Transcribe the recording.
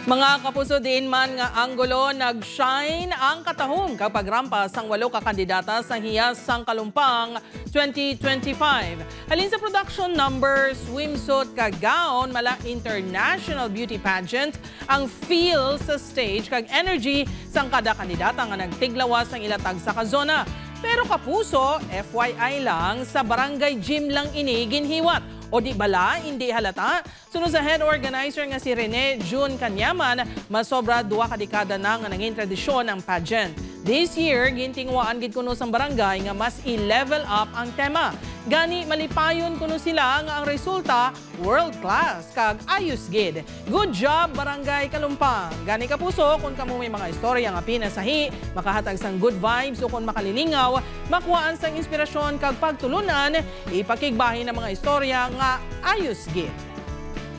Mga kapuso, diin man nga Anggulo, nag-shine ang katahong kapag rampas ang 8 kakandidata sa Hiyas sang Kalumpang 2025. Halin sa production number, swimsuit kag gown, mala international beauty pageant, ang feel sa stage kag energy sang kada kandidata nga nagtiglawas ang ilatag sa kazona. Pero kapuso, FYI lang, sa barangay gym lang ini ginhiwat. O di bala, hindi halata? Sunod sa head organizer nga si Rene June Kanyaman, masobra 2 kadekada na nga nanging tradisyon ang pageant. This year, gintingwaan gid kuno sang barangay nga mas i-level up ang tema. Gani malipayon kuno sila nga ang resulta world class kag ayos gid. Good job Barangay Kalumpang. Gani kapuso, kung kamo may mga istorya nga pinasahi, makahatag sang good vibes o kung makalilingaw, makuhaan sang inspirasyon kag pagtulunan, ipakigbahin ang mga istorya nga ayos gid.